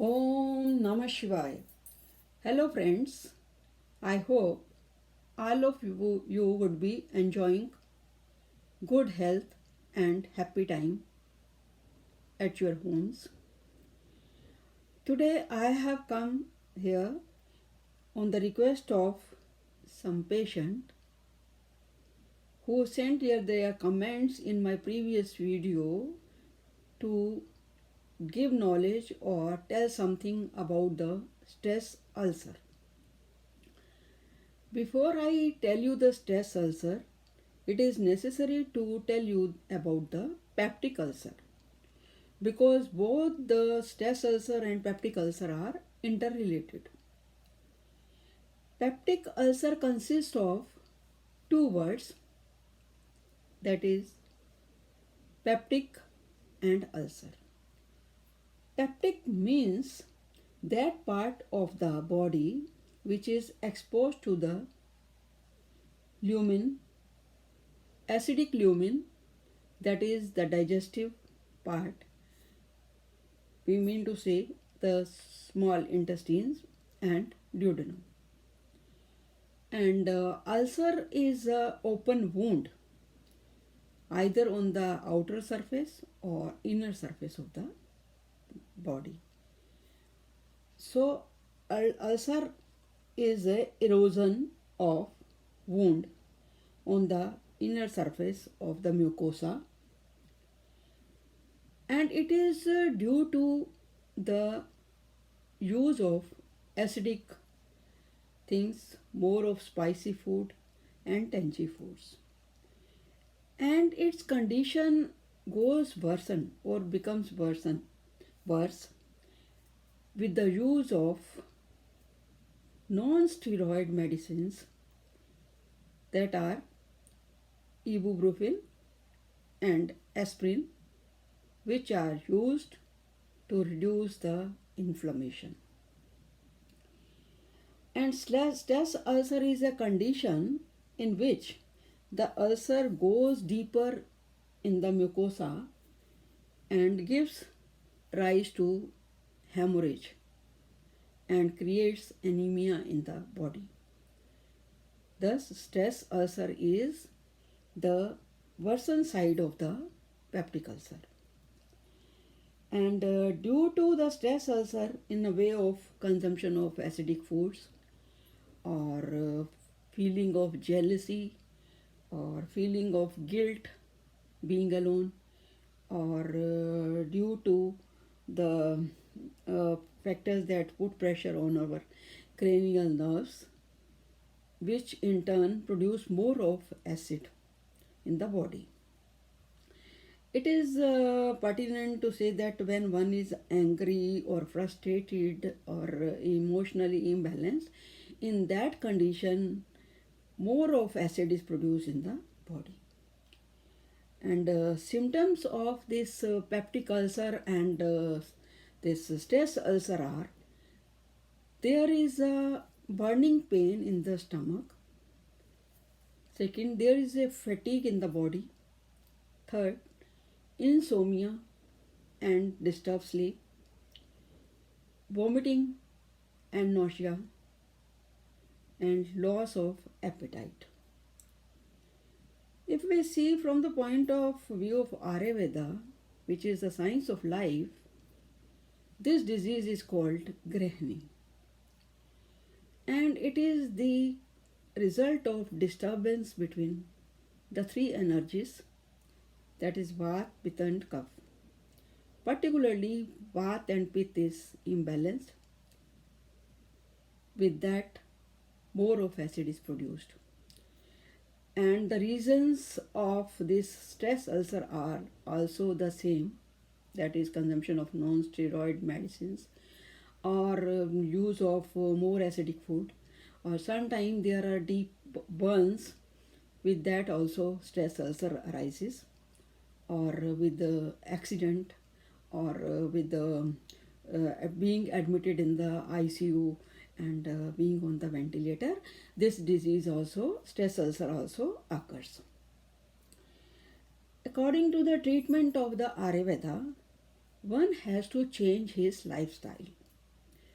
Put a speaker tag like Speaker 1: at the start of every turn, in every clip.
Speaker 1: Om Namah Shivaya. Hello friends. I hope all of you would be enjoying good health and happy time at your homes. Today I have come here on the request of some patient who sent here their comments in my previous video to give knowledge or tell something about the stress ulcer. Before I tell you the stress ulcer, it is necessary to tell you about the peptic ulcer because both the stress ulcer and peptic ulcer are interrelated. Peptic ulcer consists of two words, that is peptic and ulcer. Peptic means that part of the body which is exposed to the lumen, acidic lumen, that is the digestive part. We mean to say the small intestines and duodenum. And ulcer is an open wound either on the outer surface or inner surface of the body. So ulcer is a erosion of wound on the inner surface of the mucosa, and it is due to the use of acidic things, more of spicy food and tangy foods, and its condition goes worsen or becomes worse with the use of non-steroid medicines that are ibuprofen and aspirin, which are used to reduce the inflammation. And stress ulcer is a condition in which the ulcer goes deeper in the mucosa and gives rise to hemorrhage and creates anemia in the body. Thus, stress ulcer is the worsened side of the peptic ulcer. And due to the stress ulcer in a way of consumption of acidic foods or feeling of jealousy or feeling of guilt being alone, or due to the factors that put pressure on our cranial nerves, which in turn produce more of acid in the body. It is pertinent to say that when one is angry or frustrated or emotionally imbalanced, in that condition more of acid is produced in the body. And symptoms of this peptic ulcer and this stress ulcer are: there is a burning pain in the stomach. Second, there is a fatigue in the body. Third, insomnia and disturbed sleep, vomiting and nausea, and loss of appetite. If we see from the point of view of Ayurveda, which is the science of life, this disease is called Grihani. And it is the result of disturbance between the three energies, that is Vata, Pitta and Kapha. Particularly Vata and Pitta is imbalanced. With that, more of acid is produced. And the reasons of this stress ulcer are also the same, that is consumption of non-steroid medicines or use of more acidic food, or sometimes there are deep burns. With that also stress ulcer arises, or with the accident, or with the being admitted in the ICU and being on the ventilator, this disease also, stress ulcer also occurs. According to the treatment of the Ayurveda, one has to change his lifestyle.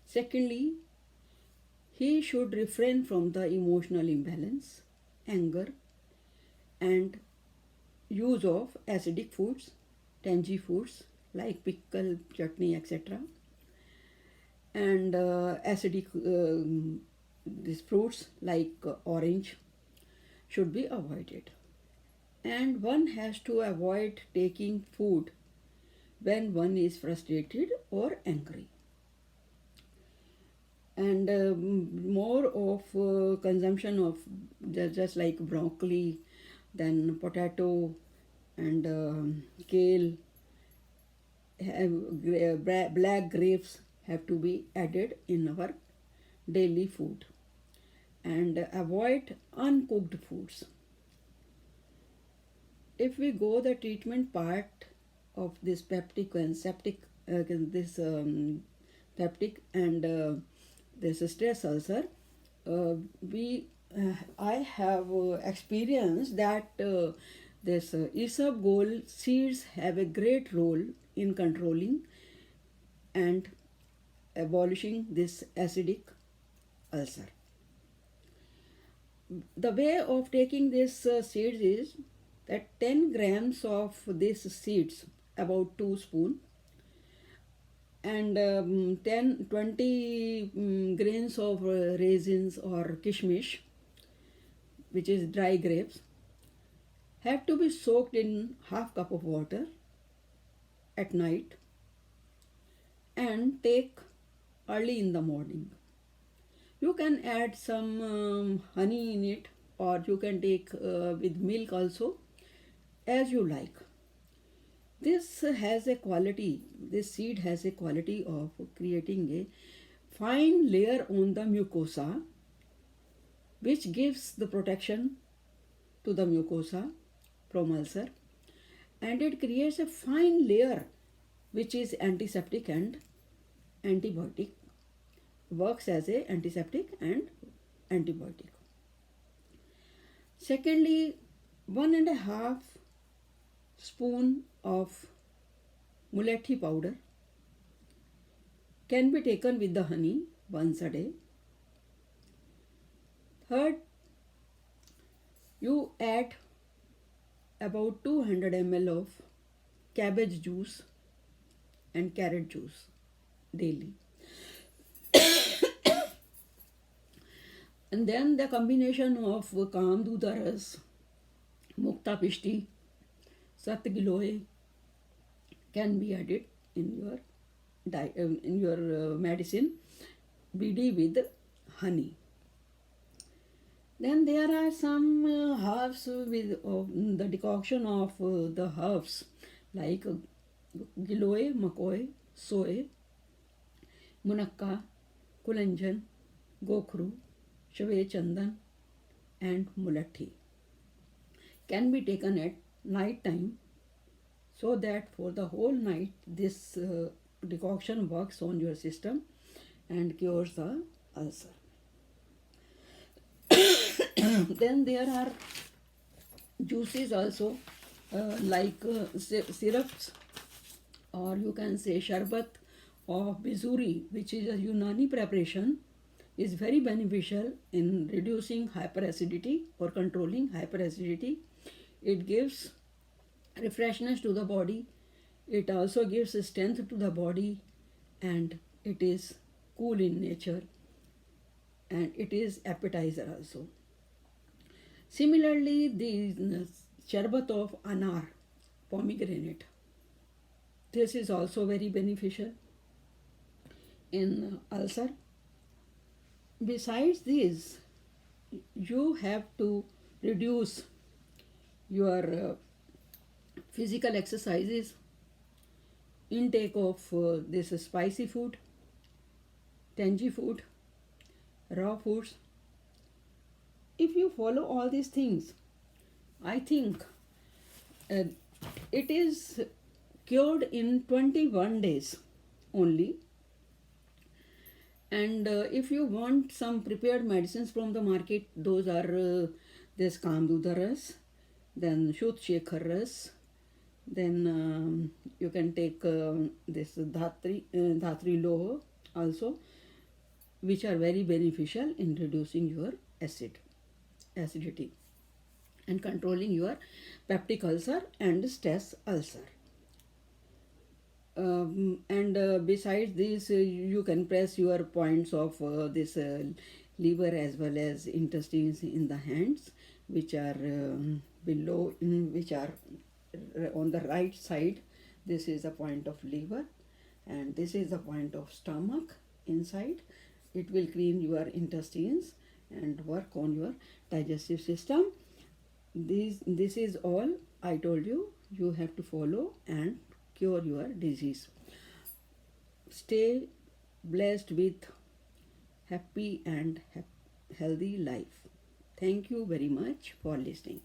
Speaker 1: Secondly, he should refrain from the emotional imbalance, anger, and use of acidic foods, tangy foods like pickle, chutney, etc., and acidic these fruits like orange should be avoided. And one has to avoid taking food when one is frustrated or angry. And more of consumption of just like broccoli, then potato, and kale, black grapes have to be added in our daily food, and avoid uncooked foods. If we go the treatment part of this peptic and septic, this peptic and this stress ulcer, we I have experienced that this isabgol seeds have a great role in controlling and abolishing this acidic ulcer. The way of taking this seeds is that 10 grams of these seeds, about 2 spoon, and 20 grains of raisins or kishmish, which is dry grapes, have to be soaked in half cup of water at night and take early in the morning. You can add some honey in it, or you can take with milk also, as you like. This has a quality, this seed has a quality of creating a fine layer on the mucosa, which gives the protection to the mucosa from ulcer, and it creates a fine layer which is antiseptic and antibiotic, works as a antiseptic and antibiotic. Secondly, 1.5 spoon of mulethi powder can be taken with the honey once a day. Third, you add about 200 ml of cabbage juice and carrot juice daily. And then the combination of kamdudaras, mukta pishti, satgiloe can be added in your medicine, BD with honey. Then there are some herbs with the decoction of the herbs like giloe, makoe, soe, munakka, kulanjan, gokhru, shave chandan, and mulathi can be taken at night time, so that for the whole night this decoction works on your system and cures the ulcer. Then there are juices also like syrups, or you can say sharbat of bizuri, which is a Unani preparation, is very beneficial in reducing hyperacidity or controlling hyperacidity. It gives refreshness to the body. It also gives strength to the body, and it is cool in nature, and it is appetizer also. Similarly, the sharbat of anar, pomegranate, this is also very beneficial in ulcer. Besides this, you have to reduce your physical exercises, intake of this spicy food, tangy food, raw foods. If you follow all these things, I think it is cured in 21 days only. And if you want some prepared medicines from the market, those are this kamdudaras, then shut shekharas, then you can take this dhatri loho also, which are very beneficial in reducing your acidity and controlling your peptic ulcer and stress ulcer. And besides this, you can press your points of this liver as well as intestines in the hands, which are below, which are on the right side. This is the point of liver, and this is the point of stomach inside. It will clean your intestines and work on your digestive system. This is all I told you. You have to follow and cure your disease. Stay blessed with happy and healthy life. Thank you very much for listening.